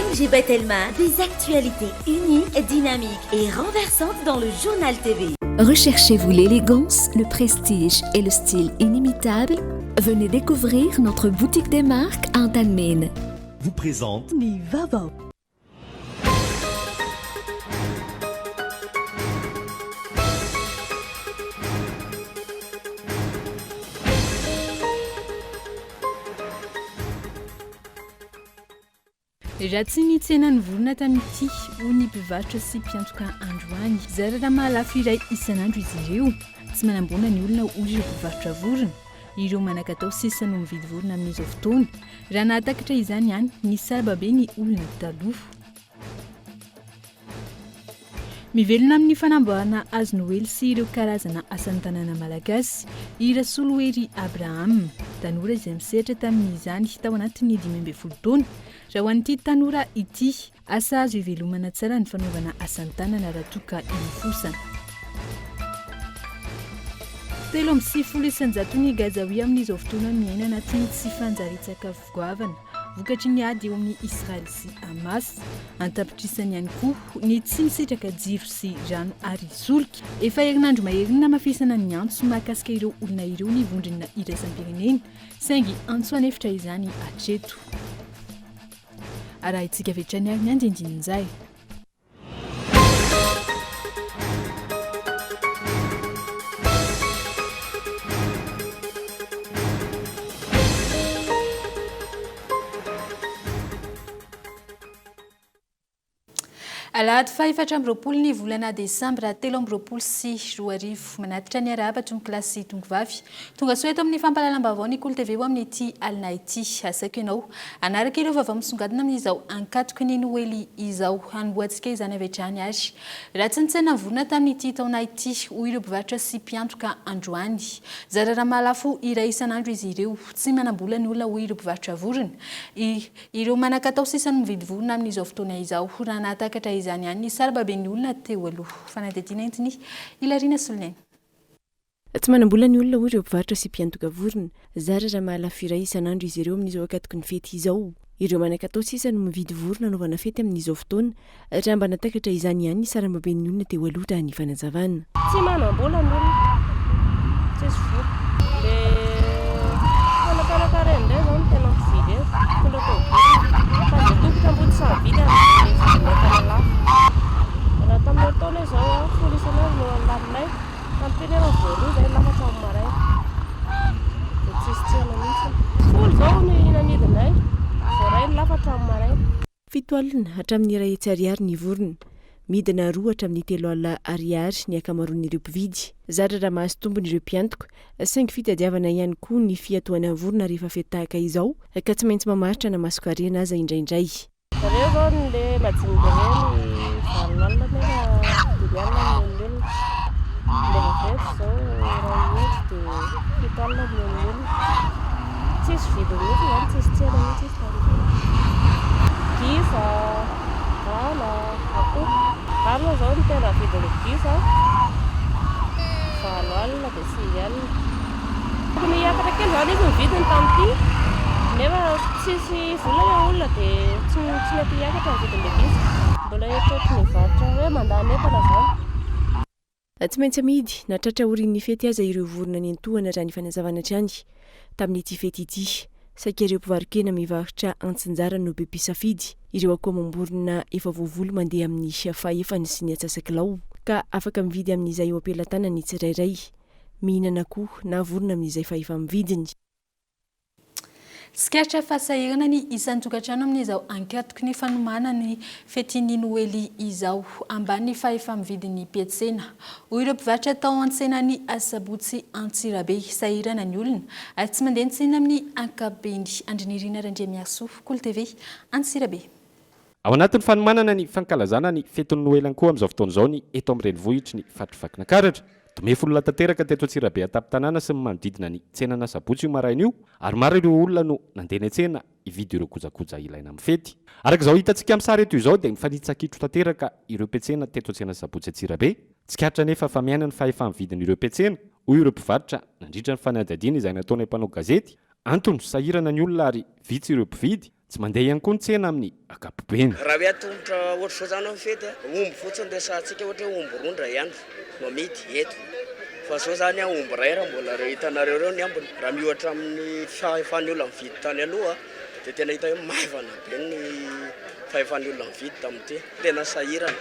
MG Bethelma, des actualités uniques, dynamiques et renversantes dans le journal TV. Recherchez-vous l'élégance, le prestige et le style inimitable? Venez découvrir notre boutique des marques à Antanmen. Vous présente Nivava. Raha tsy nitsenany vorona tamin'ity ho ny mpivarotra sy mpiantoka androany zarana mahalafo iray isan'andro izy ireo tsy manambona ny olona hoy ireo mpivarotra vorona ireo manakatao sisa no mividy vorona amin'izao fotoana raha nahatakatra izany ihany ny sababe ny olona taloha mivelona amin'ny fanamboarana hazo noely sy ireo karazana asan'ny tanana malagasy i Rasolohery Abraham tanora izay misehatra tamin'izany tao anatin'ny 15 taona raha ho an'ity tanora ity asa azo ivelomana tsara ny fanaovana asan'ny tanana raha toka infosana 7.9 ny gazahoy amin'izao fotoana miaina anatin'ny tsy fanjaritsaka figoavana vokatry ny ady eo amin'ny Israel sy Hamas antapitrisany ihany koa ny tsy misitraka jiro sy rano ary solika efa herinandro maherina mafisana ny antso mahakasika ireo olona ireo ny vondrona iraisam-pirenena saingy antso anefitra izany hatreto araha itsika vetrany ary ny andindinin'izay Alahady 4 ny volana Desambra 3 sy 20 manatitra ny arahaba tongolasy tongovavy tonga soeto amin'ny fampalalam-baovao ny Kolo TV eo amin'ny ity alina ity asako ianao anaraka ireo vaovao misongadina amin'izao ankatoky ny noely izao hanomboantsika izany avy hatrany ary raha tsy nitsena vorona tamin'ity taona ity hoy ireo mpivarotra sy mpiantoka androany zarara mahalafo iray isan'andro izy ireo tsy manambola ny olona hoy ireo mpivarotra vorona ireo manakatao sisa no mividy vorona amin'izao fotoana izao raha nahatakatra izany ihany ny sarababeny olona teo aloha fanadidina entiny Ilarina Soloneny tsy manambola ny olona hoy ireo mpivarotra sy mpiantoka vorona zarara mahalafo iray isan'andro izy ireo amin'izao akatoky ny fety izao ireo manakatao sisa no mividy vorona anaovana fety amin'izao fotoana raha mba natakatra izany ihany ny sarababeny olona teo aloha raha ny fanazavana tsy manambola ny olona tsisy vola le fanakarakara indray zao no tena mividy tondra fa tokotra ambody savidy amin'y raha tamin'ny taona izao folo isan'andro no alaminay tamin'ny voaroa zay lafatra amin'ny maray dia tsisy tsena mihitsy folo zao no hinanidinay voaray ny lafatra amin'ny maray 7 alina hatramin'ny iray hetsy ariary ny vorona midina 2 hatramin'ny 3 alina ariary ny akamaroan'ireo mpividy zarara mahazo tombony ireo mpiantoka saingy fitadiavana ihany koa ny fiatoana vorona rehefa fety tahaka izao ka tsy maintsy mamaritra na masokariana aza indraindray zareo zao le majinidireny valonalina nefa dilialina ny olona le mafety zao raha mety dia 7 alina ny olona tsisy vidy mihitsy zany tsisy tsena mihitsy gisa gana akoho gana zao no tena vidiny gisa 7 alina dia 6 alina tokony hiakatra kely zany izy mividiny tamin'ity nefa tsisy volana olona dia tsy mety hiakatra ny vidin'le gisa mbola eritreritry ny varotra hoe mandany entana zany tsy maintsy amidy natratra orin'ny fety aza ireo vorona ny antohana raha ny fanazavana hatrany tamin'ity fety ity saika ireo mpivarokena mivarotra antsinjara no be mpisafidy ireo akoamam-borona efa voavolo mandeha amin'ny fahefany sy ny atsasakilao ka afaka mividy amin'izay eo ampelantanany tsirairay mihinana koa na vorona amin'izay fa efa mividiny Sketcha fasahirana ny isan'ny tokantrano amin'izao ankatoky ny fanomana ny fetiny noely izao ambany fa efa mividiny piatsena hoy ireo mpivarotra tao an-tsenany Asabotsy Antsirabe sahirana ny olona ary tsy mandeha ny tsena amin'ny ankapobeny Andrinirina Randriamiaso Kolo TV Antsirabe ao anatin'ny fanomanana ny fankalazana ny fetiny noely koa amin'izao fotoana izao ny eto amin'ny renivohitra ny fatrivakina karatra Domefolo tanteraka teto Antsirabe atapy-tanàna sy manodidina ny tsenana Sabotsy io maraina io ary maro ireo olona no nandeha ny tsena ividy ireo kojakoja ilaina amin'ny fety. Araka izao hitantsika amin'ny sary eto izao dia mifanitsakitro tanteraka ireo petsena teto tsena Sabotsy Antsirabe. Tsikatra nefa fa miaina ny fahefa-mividiny ireo petsena hoy ireo mpivarotra nandritra ny fanadihadiana izay nataonay mpanao gazety. Antony sahirana ny olona ary vitsy ireo mpividy tsy mandeha ihany koa ny tsena amin'ny akapobeny. Raha hoe tongotra ohatr' zao zany amin'ny fety omby fotsiny dia sahatsika ohatra hoe omby rondra ihany mamidy eto fa zao zany omby ray raha mbola hitanareo reo ny ambony raha miohatra amin'ny fahefan'ny olona mividy tany aloha dia tena hita hoe maivana be ny fahefan'ny olona mividy tamin'ity tena sahirana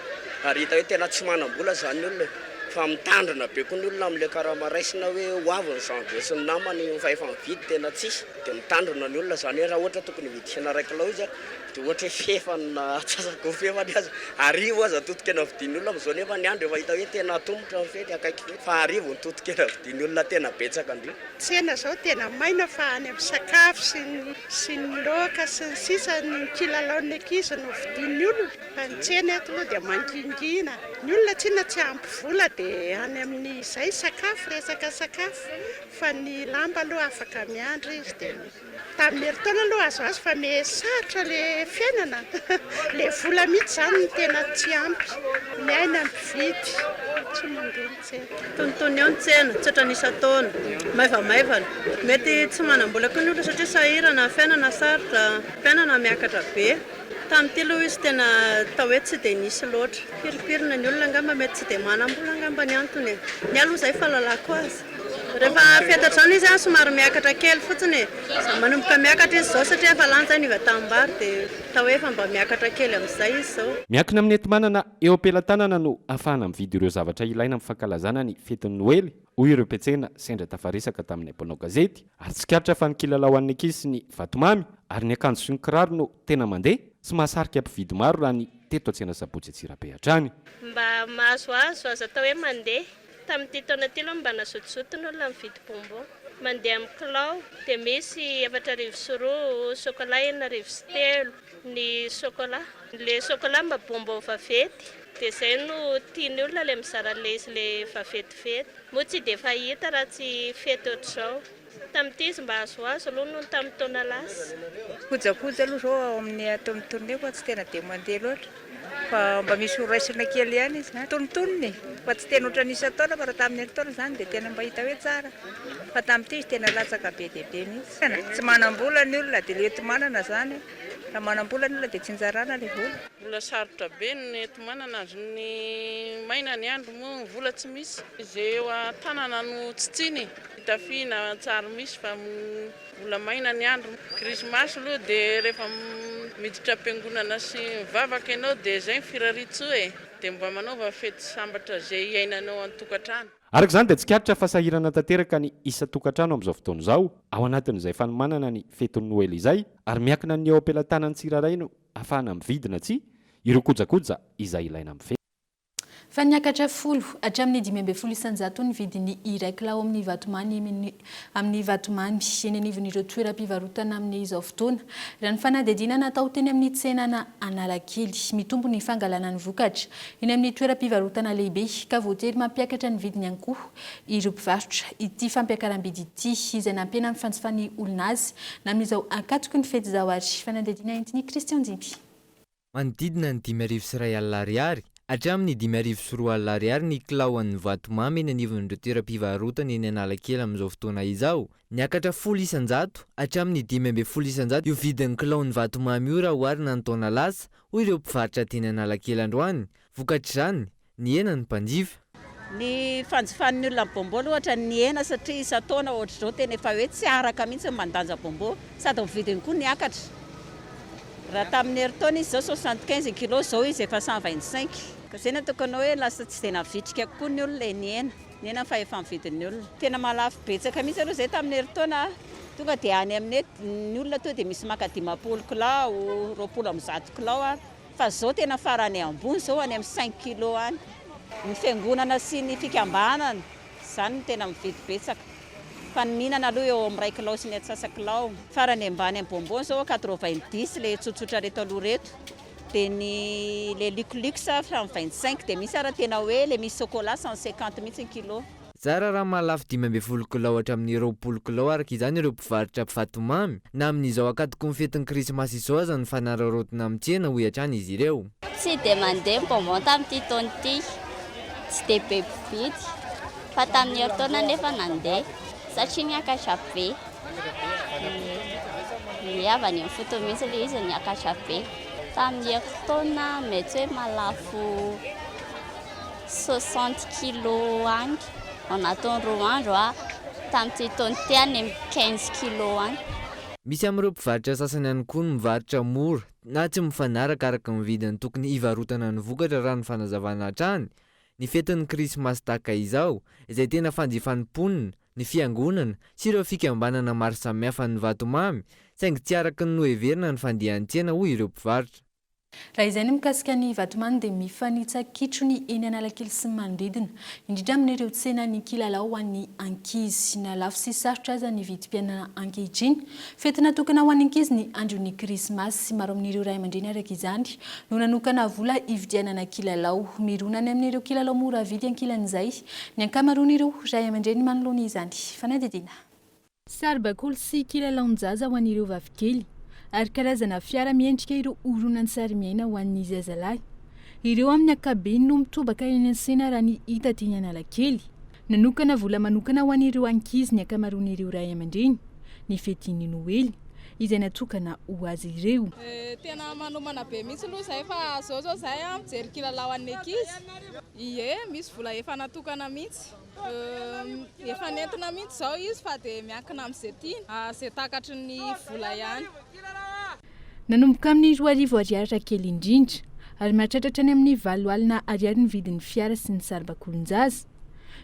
ary hita hoe tena tsy manam-bola zany olona fa mitandrina be koa ny olona amin'ilay karamaraisina hoe hoaviny zanbe sy ny namany fahefa mividy tena tsisy dia mitandrina ny olona zany hoe raha ohatra tokony mividy hena ray kilao izy dia ohatra hoe fefana atsasako fefany azy arivo aza totokena vidin'ny olona amin'izao nefa ny andro efa hita hoe tena tongotra ny fety akaiky fety fa arivo ny totokena vidin'ny olona tena betsaka andrio. Tsena zao tena maina fa any amin'ny sakafo sy ny laoka sy ny sisa ny kilalaon'ny ankizy no vidin'ny olona fa ny tsena eto aloha dia mangingina ny olona tsina tsy ampy vola dia any amin'ny izay sakafo resaka sakafo fa ny lamba aloha afaka miandry izy dia tamin'ny heritaona aloha azo fa mihasarotra le fiainana le vola mihitsy zany ny tena tsy ampy miaina mpividy tsy mandeha ny tsena tontony eo ny tsena tsy otra nisa-taona maivamaivana mety tsy manam-bola koa ny olona satria sahirana fiainana sarotra fiainana miakatra be tamin'ity aloha izy tena tao hoe tsy dia nisy loatra piripirina ny olona angamba mety tsy dia manam-bola angamba ny antony ny aloha izay fahalalako azy rehefa fetatra zany izy a somary miakatra kely fotsiny manomboka miakatra izy zao satria efa lany zay niva tambary dia tao hoe efa mba miakatra kely amin'izay izy zao. Miankina amin'ny enti-manana eo ampelantanana no ahafahana mividy ireo zavatra ilaina amin'ny fankalazana ny fetin'ny Noely hoy ireo mpiantsena sendra tafarisaka tamin'ny mpanao gazety ary tsikaritra fa ny kilalao an'ny ankizy sy ny vatomamy ary ny akanjo sy ny kiraro no tena mandeha sy mahasarika mpividy maro raha ny teto an-tsena Sabotsy Antsirabe hatrany. Mba mahazoazo azo atao hoe mandeha tamin'ity taona ity aloha mba nazotozoto ny olona mividy bonbon mandeha amin'ny kilao dia misy 4,3 sokola 1,3 ny sokola le sokola mba bonbon vavety dia izay no tiany olona le mizara lesy le vavetivety moa tsy dia fahita raha tsy fety ohatr'izao tamin'ity izy mba azoazo aloha no tamin'ny taona lasa kojakoja aloha zao ao amin'ny atao amin'ny tournée fa tsy tena dia mandeha loatra fa mba misy horaisina kely ihany izy tonontonony fa tsy tena ohatran'ny isa-taona fa raha tamin'ny heritaona zany dia tena mba hita hoe tsara fa tamin'ity izy tena latsaka be dia be mihitsy tsy manam-bola ny olona dia le enti-manana zany raha manam-bola ny olona dia tsy njarana le vola. Vola sarotra be ny enti-manana azo ny maina ny andro moa vola tsy misy izay eo an-tanana no tsitsiny hitafiana tsara misy fa vola maina ny andro krismasy aloha dia rehefa miditra am-piangonana sy mivavaka ianao dia izay firaritso dia mba manaova fety sambatra izay iainanao an-tokantrano. Araka izany dia tsikaritra fa sahirana tanteraka ny isa-tokantrano amin'izao fotoana izao ao anatin'izay fanomanana ny fetin'ny Noely izay ary miankina ny eo am-pelantanan'ny tsiraray no ahafahana mividina tsi ireo kojakoja izay ilaina amin'ny fety. Fa niakatra folo hatramin'ny 5 isanjato ny vidin'ny iray kilao amin'ny vatomamy amin'ny vatomamy eny anivon'ireo toeram-pivarotana amin'izao fotoana raha ny fanadihadiana natao teny amin'ny tsenana Analakely mitombo ny fangalana ny vokatra eny amin'ny toeram-pivarotana lehibe ka voatery mampiakatra ny vidiny ihany koa ireo mpivarotra ity fampiakaram-bidy ity izay nampena amin'ny fanjifan'ny olona azy na amin'izao ankatoky ny fety izao ary fanadihadiana entiny Christian Jimpy. Manodidina ny 5,000 ariary hatramin'ny 5,000 ariary ny kilao an'ny vatomamy eny anivon'ireo toeram-pivarotana eny Analakely amin'izao fotoana izao. Niakatra 10 isanjato hatramin'ny 15 isanjato io vidin'ny kilao ny vatomamy io raha oharina ny taona lasa hoy ireo mpivarotra teny Analakely androany. Vokatra izany ny hena ny mpanjifa. Ny fanjifan'ny olona bonbon ohatra ny hena satria isa-taona ohatra izao tena efa hoe tsy araka mihitsy mandanja bonbon sady ny vidiny koa niakatra. Raha tamin'ny heritaona izy zao 75 kg zao izy efa 125. Ka izay no tokony hoe lasa tsy dia navitrika koa ny olona ny hena fa efa mividin'ny olona. Tena malafo betsaka mihitsy aloha izay tamin'ny heritaona tonga dia any amin'ny ny olona to dia misy maka 50 kilao 20 kilao fa zao tena farany ambony zao any amin'ny 5 kg any. Ny fiangonana sy ny fikambanana izany tena mividy betsaka. Fa ny mihinana aloha eo amin'ny 1 kilao sy ny atsasakilao farany ambany amin'ny bonbon zao 90 le tsotsotra reto aloha reto dia ny le luxe fa 25 dia misy ara tena hoe le misy chocolat 150 mihitsy ny kilo. Zara raha malafo 12 kilao hatramin'ny 20 kilao araka izany ireo mpivarotra vatomamy na amin'izao ankatoky ny fetin'ny krismasy izao aza ny fanararaotina amin'ny tsena hoy hatrany izy ireo. Tsy dia mandeha bonbon tamin'ity taona ity tsy dia be mpividy fa tamin'ny heritaona nefa nandeha satria niakatra be avany amin'ny foto mihitsy ilay izy niakatra be. Tamin'ny herintaona mety hoe malafo 60 kilo agny anatin'ny roa andro tamin'ity taona ty any 15 kilo agny. Misy amin'ireo mpivarotra sasany ihany koa mivarotra mora na tsy mifanaraka araka ny vidiny tokony hivarotana ny vokatra raha ny fanazavana hatrany. Ny fetin'ny krismasy tahaka izao izay tena fanjifan'ny-ponina, ny fiangonana sy ireo fikambanana maro samihafa ny vatomamy saingy tsy araka ny noheverina ny fandehan-tsena hoy ireo mpivarotra. Raha izay ny mikasika ny vatomamy dia mifanitsakitro eny Analakely sy manodidina, indrindra amin'ireo tsena ny kilalao ho an'ny ankizy. Na lafo sy sarotra aza ny vidim-piainana ankehitriny, fety natokana ho an'ny ankizy ny andron'ny krismasy. Maro amin'ireo ray aman-dreny araka izany no nanokana vola hividianana kilalao. Mironany amin'ireo kilalao mora vidy ankilan'izay ny ankamaroan'ireo ray aman-dreny manoloana izany. Fanadidina. Sarbakoly sy kilalaon-jaza ho an'ireo vavikely ary karazana fiara miendrika ireo horonan-tsary miaina ho an'ny zazalahy. Ireo amin'ny ankabeny no mitobaka eny an-tsena raha ny hita aty Analakely. Nanokana vola manokana ho an'ireo ankizy ny ankamaroan'ireo ray aman-dreny ny fetin'ny Noely izay natokana ho azy ireo. Tena manomana be mihitsy aloha zay fa zao zay mijery kilalao an'ny ankizy. Ie, misy vola efa natokana mihitsy. Efa nentina mihitsy zao izy fa dia miankina amin'izay tiany, izay takatry ny vola ihany. Nanomboka amin'ny 4,000 ariary kely indrindra ary mahatratratra any amin'ny 7 alina ariary ny vidin'ny fiara sy ny sarbakolon-jaza.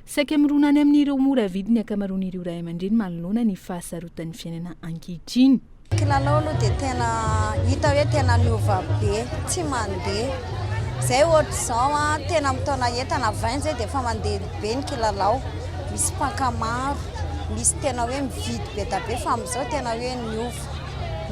Saika mironany amin'ireo mora vidiny ankamaroan'ireo ray aman-dreny manoloana ny fahasarotan'ny fiainana ankehitriny. Kilalao aloha dia tena hita hoe tena miova be, tsy mandeha. Zay ohatra izao tena mitaona entana 20 zay dia efa mandeha be ny kilalao. Misy mpaka maro, misy tena hoe mividy be da be fa amin'izao tena hoe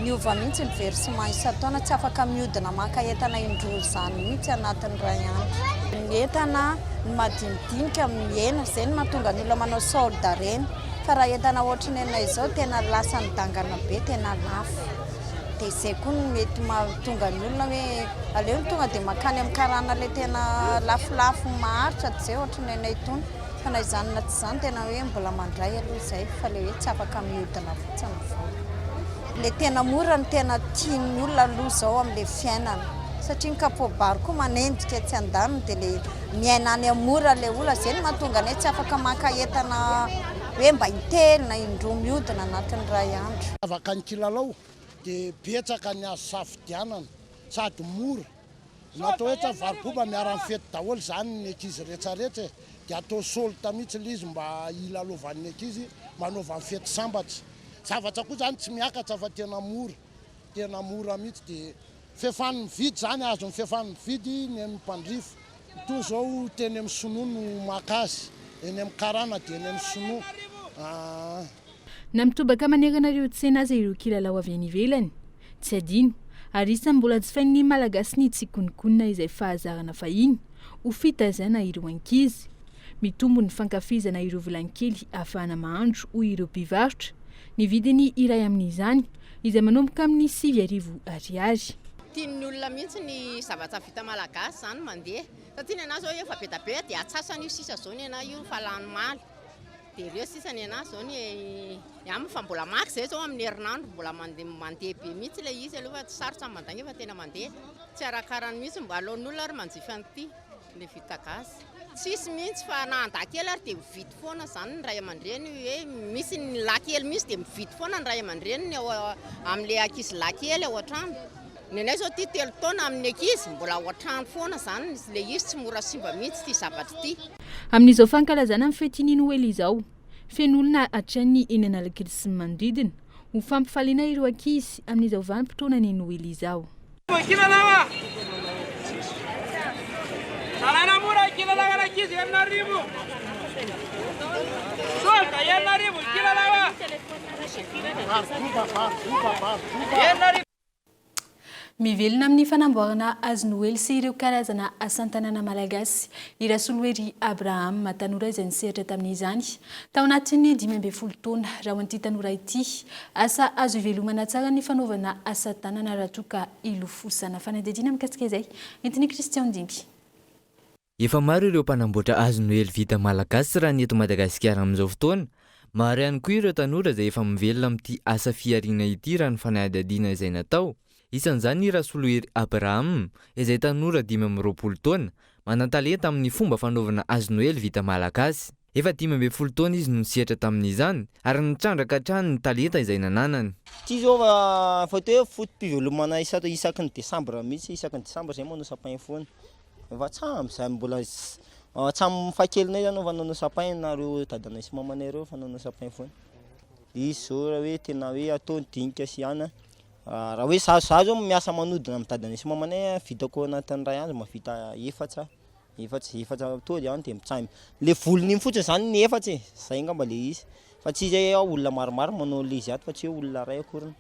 niova mihitsy ny versement isan-taona, tsy afaka mihodina maka entana indroa izany mihitsy anatin'ny ray andro. Ny entana ny madinidinika miena, izay no mahatonga ny olona manao solde reny. Fa raha entana ohatry ny anay izao tena lasa nidangana be, tena lafo. Dia izay koa no mety mahatonga ny olona hoe aleo ny tonga dia makany amin'ny karana ilay tena lafolafo maharitra izay ohatry ny anay itony. Fa na izany na tsy izany tena hoe mbola mandray aloha izay fa ilay hoe tsy afaka mihodina fotsiny foana. Ilay tena mora ny tena tian'ny olona aloha izao amin'ilay fiainana. Satria ny kapobary koa manendrika tsy andaniny dia ilay miaina any amora ilay olona izay no mahatonga ny tsy afaka maka entana hoe mba hitelina indroa mihodina anatin'ny ray andro. Afaka ny kilalao dia betsaka ny azo safidianana sady mora. Natao hoe tsy varoboba miara mifety daholo izany ny ankizy rehetrarehetra dia atao solta mihitsy ilay izy mba hilalovan'ny ankizy manaova ny fety sambatra. Zavatra koa izany tsy miakatra fa tena mora mihitsy dia fehefany mividy izany azo ny fehefany mividy ny amin'ny mpandrifo. Toy izao teny amin'ny Sonoa no maka azy, eny amin'ny Karana dia eny amin'ny Sonoa. Na mitobaka manerana ireo tsena aza ireo kilalao avy any ivelany, tsy adino ary isany mbola jifain'ny malagasy ny tsikonokonna izay fahazarana fahiny ho fitazana ireo ankizy. Mitombo ny fankafizana ireo volankely ahafahana mahandro hoy ireo mpivarotra. Ny vidiny iray amin'izany izay manomboka amin'ny 7,000 ariary. Tian'ny olona mihitsy ny zavatra vita malagasy izany mandeha. Satria ny anazy zao efa be da be dia atsasany io sisa zao ny anazy io fa lany maly. Dia ireo sisa ny anazy zao ny amin'ny fa mbola maky zay zao amin'ny herinandro mbola mandeha be mihitsy ilay izy aloha tsy sarotra mandagny fa tena mandeha. Tsy arakarany mihitsy mba alohan'olona ary manjifa an'ity ilay vita gasy. Tsisy mihitsy fa na an-dakely ary dia mividy foana izany ny ray aman-dreny hoe misy ny lakely misy dia mividy foana ny ray aman-dreny amin'ilay ankizy lakely ao an-trano. Ny anay zao ty 3 taona amin'ny ankizy mbola ao an-trano foana izany ilay izy tsy mora simba mihitsy ty zavatra ty. Amin'izao fankalazana amin'ny fetiny Noely izao, feno olona hatrany eny Analakely sy ny manodidina ho fampifaliana ireo ankizy amin'izao vanim-potoana ny Noely izao. Mivelona amin'ny fanamboarana azy Noely sy ireo karazana asan-tanana malagasy i Rasolohery Abraham tanora izay nisehatra tamin'izany tao anatin'ny 12 taona raha ho an'ity tanora ity asa azo ivelomana tsara ny fanaovana asa-tanana raha toa ka ilofosana. Fanadidina mikasika izay entin'ny Christian Dimby. Efa maro ireo mpanamboatra azy Noely vita malagasy raha ny eto Madagasikara amin'izao fotoana. Maro ihany koa ireo tanora izay efa mivelona amin'ity asa fiariana ity raha ny fanadihadiana izay natao. Isan'izany i Rasolohery Abraham izay tanora 20 taona manan-talenta amin'ny fomba fanaovana hazo noely vita malagasy. Efa 12 taona izy no nisehatra tamin'izany ary nitrandraka hatrany ny talenta izay nananany. Ty zao fa hoe fotom-pivelomana isaky ny Desambra mihitsy, isaky ny Desambra zay manao sapin foana. Efa tsamy zay mbola tsamy fakelinay zany fananao sapin nareo dadanay sy mamanay reo fananao sapin foana. Izy zao raha hoe tena hoe atao dinika sy ana. Raha hoe za zao miasa manodina amin'ny dadanay sy mamanay vitako anatin'ny ray andro mavita efatra tody ihany dia mitsamy. Le volony fotsiny zany ny efatsy zay ngamba le izy. Fa tsy zay olona maromaro manao le izy ato fa tsy hoe olona ray akoriny.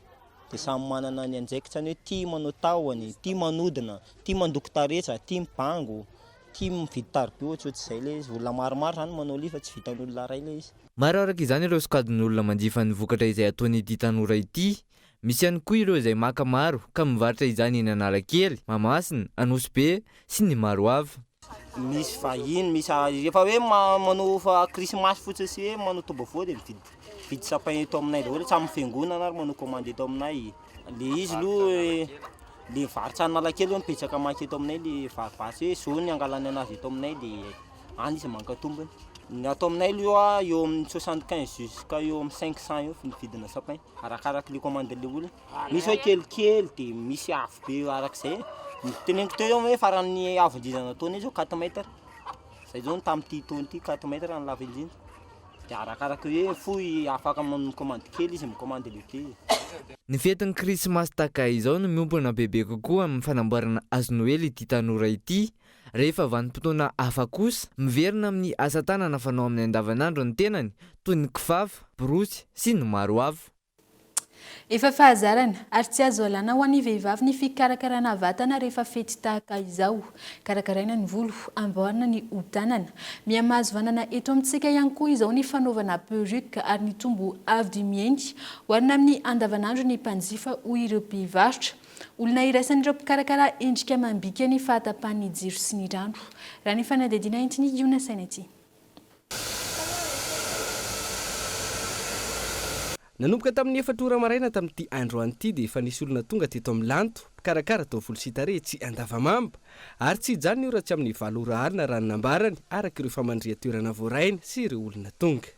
Dia samy manana ny anjaikitsany hoe tia manao tahony, tia manodina, tia mandoko taretra, tia mibango, tia mividy tarby ohatrohatr'izay le izy. Olona maromaro zany manao le fa tsy vitan'olona ray le izy. Maro araka izany ireo sokadin'olona manjifa ny vokatra izay ataony ity tanora ity. Misy ihany koa ireo izay maka maro ka mivarotra izany eny Analakely, Mahamasina, Anosibe sy ny maro hafa. Misy vahiny, misy efa hoe manao fa krismasy fotsiny sy hoe manao tobavao dia mividy sapin eto aminay daholo, tsy amin'ny fiangonana ary manao commande eto aminay. Le izy aloha le varotra Analakely mipetraka maky eto aminay le varovarotra hoe zao ny angalany anazy eto aminay dia any izy mankatombony. Ny ato aminay aloha eo amin'ny 75 jusqu'à eo amin'ny 500 eo ny vidina sapin arakaraka le commande le olona. Misy hoe kelikely dia misy avo be arak'izay. Teneniko teo hoe farany avo indrindra nataony izy 4 mètres. Zay zao tamin'ity taona ity 4 mètres ny lava indrindra. Dia arakaraka hoe foy afaka commande kely izy commande lehibe. Ny fetin'ny krismasy tahaka izao no miompana bebe kokoa amin'ny fanamboarana hazo noely ity tanora ity. Rehefa vanim-potoana hafa kosa miverina amin'ny asa tanana fanao amin'ny andavanandro ny tenany toy ny kifafa, borosy sy ny maro hafa. Efa fahazarana ary tsy azo alana ho an'ny vehivavy ny fikarakarana vatana rehefa fety tahaka izao. Karakaraina ny volo, amboarina ny hodanana. Miamahazo vanana eto amintsika ihany koa izao ny fanaovana perruque ary ny tombo avy di miendy hoarina amin'ny andavanandro ny mpanjifa hoy ireo mpivarotra. Olona iraisan'ireo mpikarakara endrika mambika ny fahatapahan'ny jiro sy ny rano. Raha ny fanadihadiana entiny Iona Sainety. Nanomboka tamin'ny 4 ora maraina tamin'ity andro an'ity dia efa nisy olona tonga teto amin'ny lanto mpikarakara tao volo sy tarehy tsy andavamamba ary tsy hijanona io raha tsy amin'ny 7 ora arina raha nambarany araka ireo famandria-toerana voaraina sy ireo olona tonga.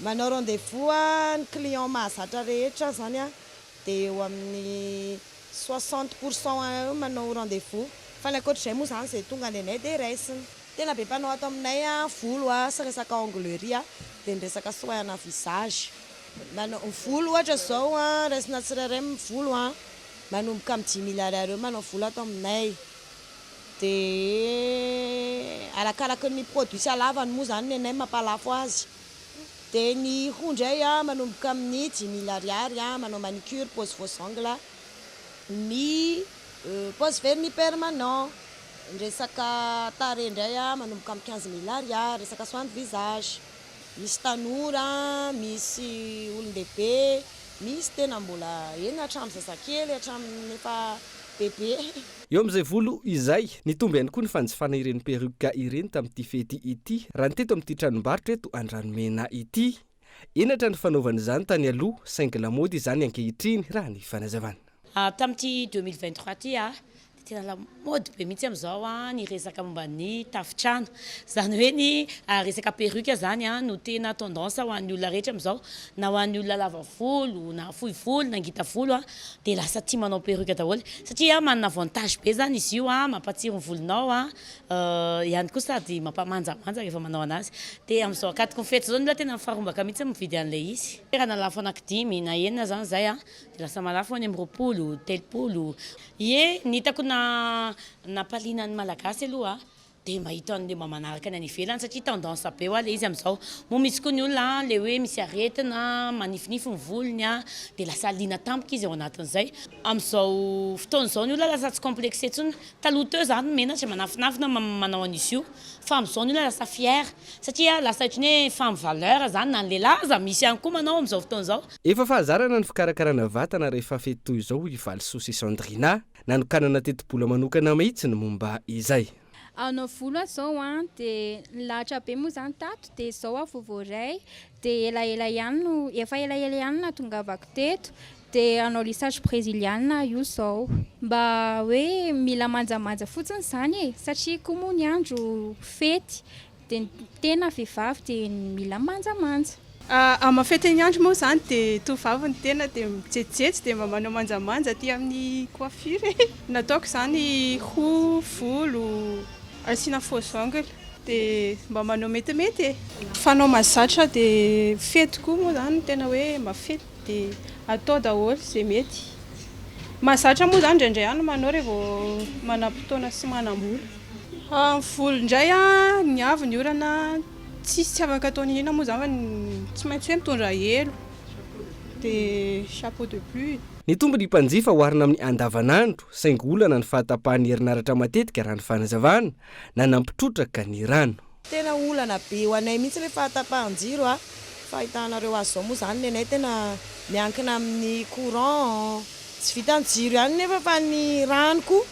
Manao rendez-vous ny client mahazatra rehetra zany dia eo amin'ny 60% manao rendez-vous fa ny ankoatr'izay moa zany izay tonga nenay dia raisiny. Tena be mpanao ato aminay volo sy resaka onglerie dia ny resaka soin-na visage. Manao volo ohatra zao raisina tsirairay amin'ny volo manomboka amin'ny 10 000 ariary eo manao volo ato aminay. Dia arakaraka ny produit sy halavany moa zany nenay mampalafo azy. Dia ny hondray manomboka amin'ny 10 000 ariary manao manicure, pose faux ongles, ny pose vernis permanent. Resaka tarehy indray manomboka amin'ny 15 000 ariary, resaka soin de visage. Misy tanora, misy olon-dehibe, misy tena mbola eny hatramin'ny zazakely, hatramin'ny efa bebe. Eo amin'izay volo izay nitomby ihany koa ny fanjifana ireny perruque ireny tamin'ity fety ity raha ny teto amin'ity tranombarotra eto Andranomena ity. Enatra ny fanaovana izany tany aloha saingy lamaody izany ankehitriny raha ny fanazavana. Tamin'ity 2023 ty tena lamaody be mihitsy amin'izao ny resaka momba ny tafitrano. Zany hoe ny resaka perruque zany no tena tendance ho an'ny olona rehetra amin'izao, na ho an'ny olona lava volo, na fohy volo, na ngita volo dia lasa tia manao perruque daholo satria manana avantage be zany izy io, mampatsiro ny volonao ihany koa sady mampamanjamanja rehefa manao anazy. Dia amin'izao akatiko ny fety zao ny olona tena mifarombaka mihitsy mividy an'ilay izy. Raha nalafo anaky 5 na enina zany zay dia lasa malafo any amin'ny 20, 30. Ie ny hitako napaliana ny malagasy aloha dia mahita an'ilay manaraka ny any ivelany satria tendance be le izy amin'izao. Moa misy koa ny olona le hoe misy aretina manifinify ny volony dia lasa liana tampoka izy ao anatin'izay. Amin'izao fotoana izao ny olona lasa tsy complexe intsony. Taloha teo zany menatra manafinafina manao an'izy io fa amin'izao ny olona lasa fier satria lasa ohatran'ny hoe femme valeur zany na ny lehilahy aza misy ihany koa manao amin'izao fotoana izao. Efa fahazarana ny fikarakarana vatana rehefa fety toy izao i Valisoa sy Sandrina nanokanana teti-bola manokana mihitsy ny momba izay. anao volo zao dia lahatra be moa zany tato dia zao avovoray dia elaela ihany no efa elaela ihany na tongavako teto dia anao lissage brésiliana io zao mba hoe mila manjamanja fotsiny zany e satria koa moa ny andro fety dia tena vehivavy dia mila manjamanja. Amafety ny andro moa zany dia tovavy ny tena dia mijetsijetsiky dia mba manao manjamanja aty amin'ny coiffure nataoko zany hoho volo asiana faux ongle dia mba manao metimety fanao mazatra dia fety koa moa zany tena hoe mafety dia atao daholo zay mety mazatra moa zany ndraindray ihany manao rehefa manam-potoana sy manam-bola volo indray ny avy ny orana tsisy tsy afaka ataony ina moa zany tsy maintsy hoe mitondra elo dia chapeau de pluie. Ny tombo ny mpanjifa oharina amin'ny andavanandro saingy olana ny fahatapahany herinaratra matetika raha ny fanazavana na nampitrotraka ny rano. Tena olana be ho anay mihitsy ilay fahatapahan-jiro fahitanareo azy zao moa zany nenay tena miankina amin'ny courant tsy vitan'ny jiro ihany nefa fa ny rano koa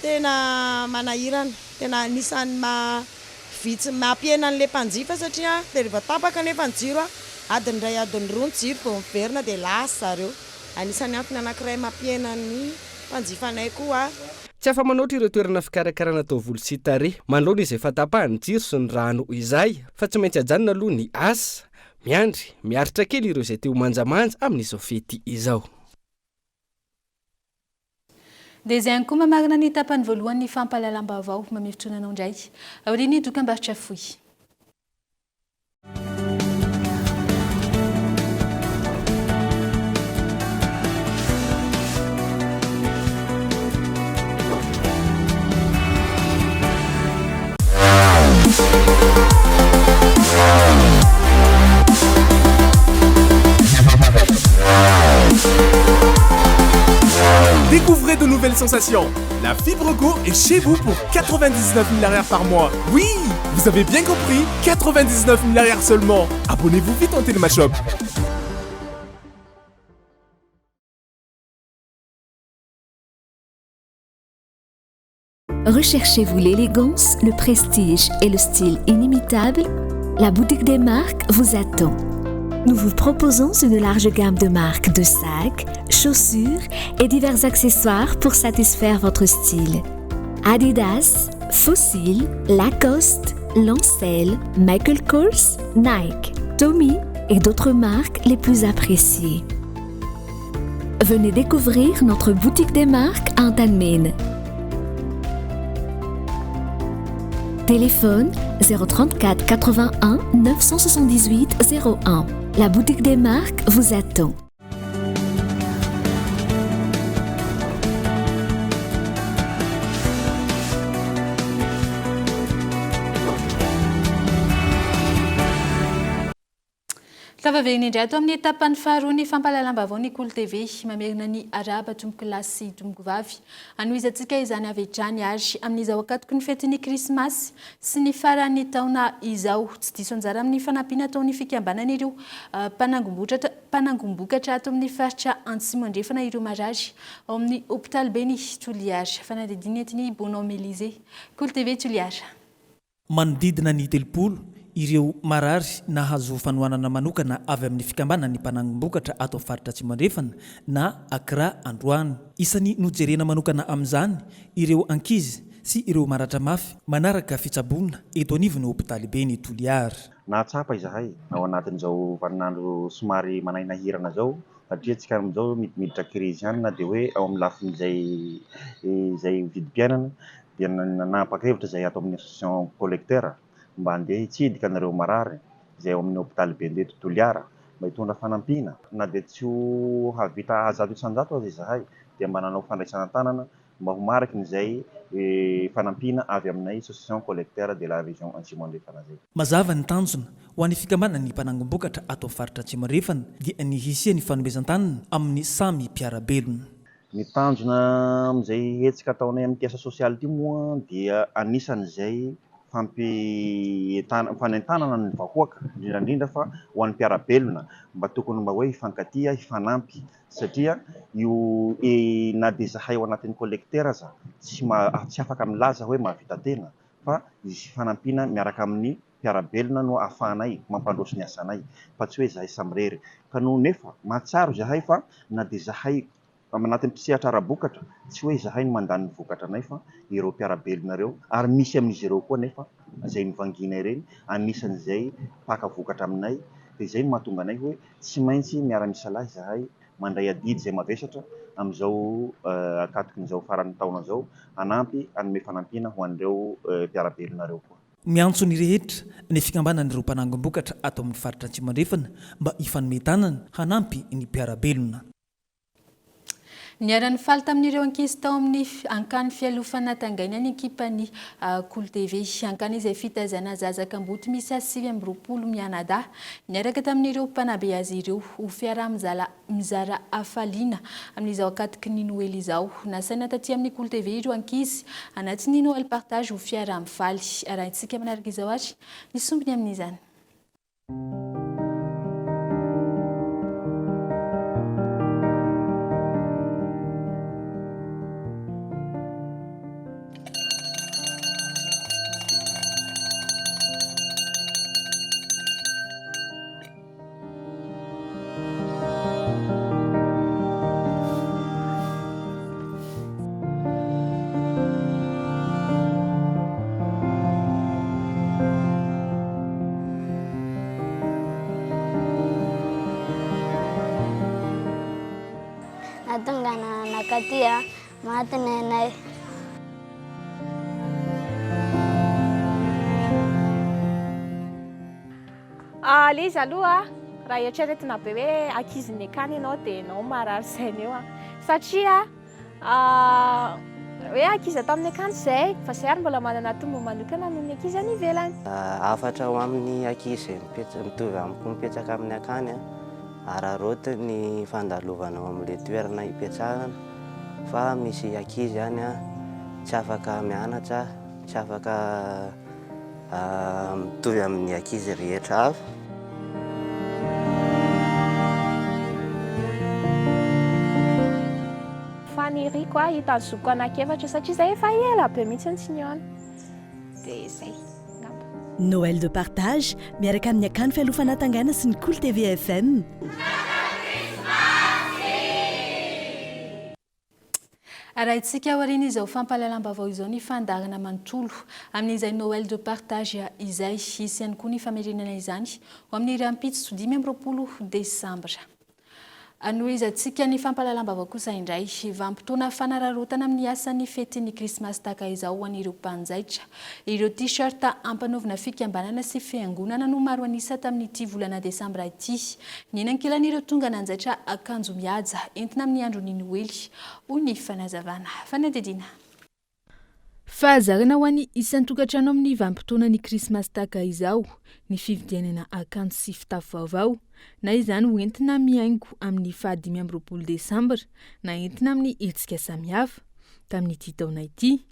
tena manahirana tena anisan'ny vitsy mampiena an'ilay mpanjifa satria dia rehefa tapaka nefa ny jiro adiny ray adiny roa ny jiro vao miverina dia lasa zareo. Anisan'ny antony anankiray mampiena ny mpanjifanay koa. Tsy afa manoatra ireo toerana fikarakarana taovolo sy tarehy manoloana izay fatapahany jiro sy ny rano izay fa tsy maintsy ajanona aloha ny asa miandry miaritra kely ireo izay teo manjamanja amin'izao fety izao. Dia izay ihany koa mamarina ny tapany voalohany fampahalalam-baovao mamefitronanao indray aoriany dokam-barotra fohy. Découvrez de nouvelles sensations. La Fibre Go est chez vous pour 99 000 AR par mois. Oui, vous avez bien compris, 99 000 AR seulement. Abonnez-vous vite en Télémashop. Recherchez-vous l'élégance, le prestige et le style inimitable? La boutique des marques vous attend. Nous vous proposons une large gamme de marques de sacs, chaussures et divers accessoires pour satisfaire votre style. Adidas, Fossil, Lacoste, Lancel, Michael Kors, Nike, Tommy et d'autres marques les plus appréciées. Venez découvrir notre boutique des marques à Antalmine. Téléphone 034 81 978 01. La boutique des marques vous attend. Tavaverina indray ato amin'ny tapany faharoa ny fampahalalam-baovao ny Kolo TV mamerina ny araba tomboky lahy sy tomboky vavy anohizantsika izany avy hatrany ary amin'izao akatoko ny fetin'ny krismasy sy ny faran'ny taona izao tsy diso anjara amin'ny fanampiana ataon'ny fikambanana ireo mpanangombokatra ato amin'ny faritra Antsimondrefana ireo marary ao amin'ny hôpitaly be ny Toliara fanadidiny etiny Bonhomme Élysée. Kolo TV Toliara. Manodidina ny telopolo ireo marary nahazo fanohanana manokana avy amin'ny fikambanana ny mpanangombokatra ato faritra Antsimondrefana na Accra androany. Isan'ny nojerena manokana amin'izany ireo ankizy sy ireo maratra mafy manaraka fitsabona eto anivon'ny hôpitaly be ny Toliara. Nahatsapa izahay ao anatin'izao vaninandro somary manainahirana zao satria tsika amin'izao miditra crise ihany na dia hoe ao amin'ny lafin'izay vidim-piainana dia nanapa-kevitra izay ato amin'ny association collecteur mba handeha hitsidika anareo marary izay ao amin'ny hôpitaly be ndeto Toliara mba hitondra fanampiana na dia tsy ho havita azato isan-jato aza izahay dia mba nanao fandraisana tanana mba ho mariky n'izay fanampiana avy aminay association collecteur de la région Antsimondrefana zay. Mazava ny tanjona ho an'ny fikambanana ny mpanangombokatra ato faritra Antsimondrefana dia ny hisia ny fanomezan-tanana amin'ny samy mpiarabelona. Ny tanjona amin'izay hetsika ataonay amin'ny asa sosialy ity moa dia anisan'izay fanentanana ny vahoaka indrindrandrindra fa ho an'ny mpiarabelona mba tokony mba hoe hifankatia hifanampy satria io na dia zahay ao anatin'ny collecteur za tsy afaka milaza hoe mahavita tena fa izy fanampiana miaraka amin'ny mpiarabelona no ahafahanay mampandroso ny asanay fa tsy hoe zahay samirery ka no nefa mahatsaro zahay fa na dia zahay anatin'ny mpisehatra ara-bokatra tsy hoe zahay no mandany ny vokatra anay fa ireo mpiarabelona ireo ary misy amin'izy ireo koa nefa izay mivangina ireny anisan'izay mpaka vokatra aminay dia izay no mahatonga anay hoe tsy maintsy miara-misalahy zahay mandray adidy izay mavesatra amin'izao akatokin'izao faran'ny taona izao hanampy hanome fanampiana ho an'ireo mpiarabelona ireo koa. Miantso ny rehetra ny fikambanan'ireo mpanangom-bokatra ato amin'ny faritra Antsimandrefana mba hifanometanana hanampy ny mpiarabelona. Niara-ny faly tamin'ireo ankizy tao amin'ny ankany fialofana tangaina ny ekipany Cool TV ankany izay fitazana zazakamboty misy 720 mianada niaraka tamin'ireo mpanabe azy ireo ho fiara mizara afaliana amin'izao akatiky ny Noely izao. Nasaina taty amin'ny Cool TV ireo ankizy anaty ny Noël partage ho fiara mifaly arahintsika manaraka izao ary ny sombiny amin'izany. Natongana nakatia matenenay Liza aloha raha eritreretina be hoe akiziny akany ianao dia ianao marary saina eo satria hoe akizy atao amin'ny akany izay fa izay ary mbola manana tombo manokana noho ny akizy any ivelany. Afatra ho amin'ny akizy mitovy amiko mipetraka amin'ny akany araroty ny fandalovanao amin'ilay toerana hipetrahana fa misy akizy any tsy afaka mianatra tsy afaka mitovy amin'ny akizy rehetra hafa. Faniry koa hitazoko anankiefatra satria izay efa ela be mihitsy tsy niona dia izay. Noël de partage miaraka amin'ny akany fialofana tangana sy ny Cool TV FM. Arahintsika aoriana izao fampalalambavao izao ny fandarana manontolo amin'izay Noël de partage izay isy ihany koa ny famerenana izany ho amin'ny rampitso 20 Desambra. Anohizantsika ny fampalalambavao kosa indray vampitona fanararotana amin'ny asan'ny fetin'ny Krismasy taka izao ho an'ireo mpanjaitra. Ireo t-shirt ampanaovina fikambanana sy fiangonana no maro anisa tamin'ity volana Desambra ity. Ny nankilan'ireo tonga nanjaitra akanjo mihaja entina amin'ny andron'ny Noely ho ny fanazavana. Fanadidina. Fahazarana ho an'ny isan'ny tokantrano amin'ny vampitona ny Krismasy taka izao ny fividianana akanjo sy fitafy vaovao na izany ho entina mihaingo amin'ny faha 20 Desambra na entina amin'ny hetsika samihafa tamin'ity taona ity.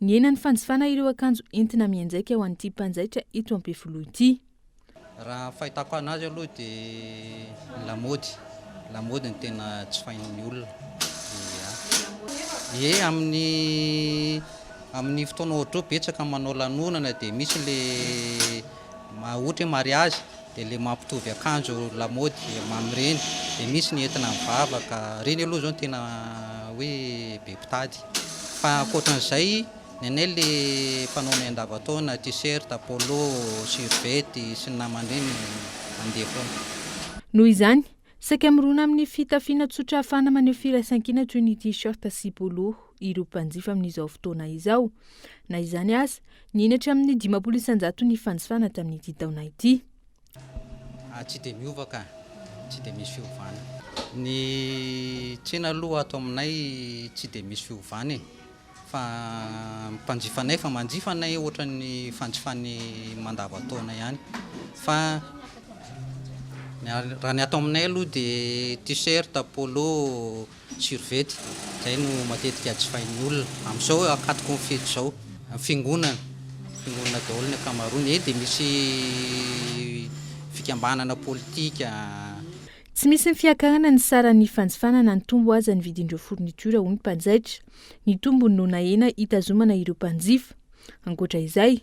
Ny enan'ny fanjifana ireo akanjo entina mianjaika ho an'ity mpanjaitra eto Ampefiloha ity. Raha fahitako anazy aloha dia lamaody ny tena tsy fahin'ny olona. Amin'ny fotoana ohatro betsaka manao lanonana dia misy le ohatra hoe mariage dia le mampitovy akanjo lamaody mamireny dia misy ny entina mivavaka reny aloha zao tena hoe be mpitady fa ankoatran'izay ny anay le fanaonay andavataona t-shirt polo survety sy ny namandreny mandeha foana. Noho izany saika mirona amin'ny fitafiana tsotra ahafahana maneho firaisankina toy ny t-shirt sy polo ireo mpanjifa amin'izao fotoana izao. Na izany aza nihinatra amin'ny 50 isanjato ny fanjifana tamin'ity taona ity. Tsy dia miova ka, tsy dia misy fiovana. Ny tsena aloha ato aminay tsy dia misy fiovana fa mpanjifanay fa manjifanay ohatra ny fanjifany mandavataona ihany fa raha ny atao aminay aloha dia t-shirt polo survety izay no matetika jifain'ny olona amin'izao akatoko ny fety izao fiangonana fiangonana daholo ny akamarony dia misy fikambanana politika. Tsy misy ny fiakarana ny saran'ny fanjifanana ny tombo aza ny vidindreo fourniture ho ny mpanjaitra, ny tombony no nahena hitazomana ireo mpanjifa. Ankoatra izay,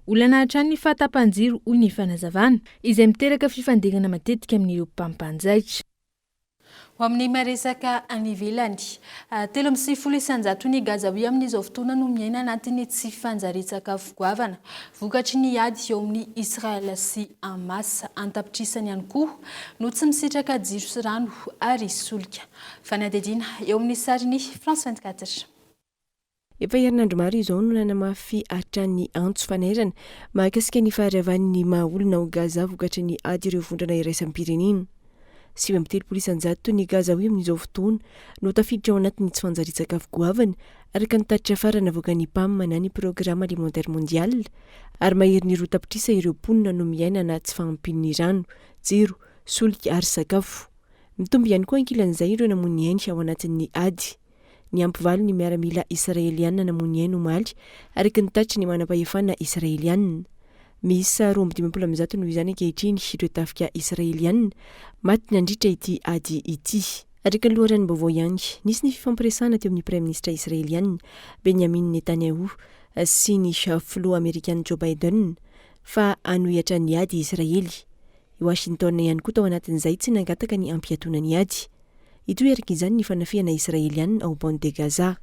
olana hatrany ny fahatapanjiro hoy ny fanazavana izay miteraka fifanderana matetika amin'ireo mpampanjaitra. Ho amin'ny maresaka any ivelany, 370 isanjato ny gazahoy amin'izao fotoana no miaina anatin'ny tsy fanjarian-tsakafo goavana vokatry ny ady eo amin'ny Israel sy Hamas, antapitrisany ihany koa no tsy misitraka jiro sy rano ary solika. Fanadidina eo amin'ny sarin'ny France 24. Efa herinandro maro izao no nanamafy hatrany antso fanairana mahakasika ny fahariavan'ny mahaolona ao Gaza vokatry ny ady ireo vondrana iraisam-pirenena. 7 isanjato ny gazahoy amin'izao fotoana no tafiditra ao anatin'ny tsy fanjarian-tsakafo goavana araka ny tatitra farana avoaka ny PAM na ny programme alimentaire mondial ary mahery ny roa tapitrisa ireo mponina no miaina na tsy fahampian'ny rano, jiro, solika ary sakafo. Mitombo ihany koa ankilan'izay ireo namony ainy ao anatin'ny ady. Ny ampivalo ny miaramila Israeliana namony ainy omaly araka ny tatitra ny manam-pahefana Israeliana. Misy 220 no izany ankehitriny ireo tafika Israeliana maty nandritra ity ady ity. Araka ny loharano vaovao ihany, nisy ny fifampiresahana teo amin'ny Prime Ministre Israeliana Benjamin Netanyahu sy ny filoha Amerikana Joe Biden fa hanohitra ny ady Israely. I Washington ihany koa tao anatin'izay tsy nangataka ny ampiatona ny ady. Ito erika izany ny fanafihana Israeliana ao bande de Gaza.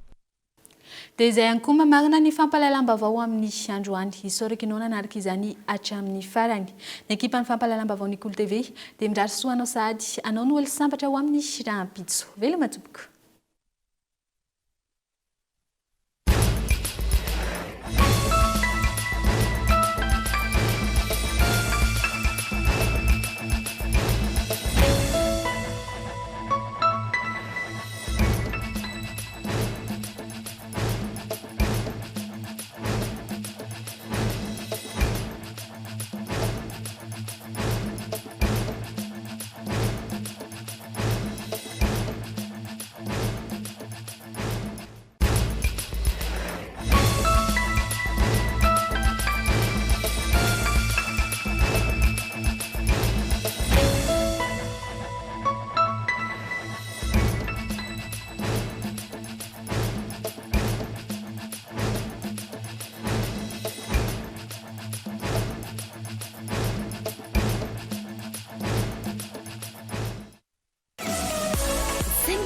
Dia izay ihany koa mamarina ny fampahalalam-baovao amin'ny androany. Isaoraka inao nanaraka izany hatramin'ny farany. Ny ekipan'ny fampahalalam-baovao ny Cool TV dia mirary soa anao sahady anao no olo sambatra ho amin'ny rahampitso. Veloma tompoko.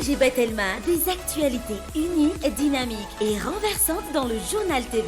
J'ai Bethelma, des actualités uniques, dynamiques et renversantes dans le journal TV.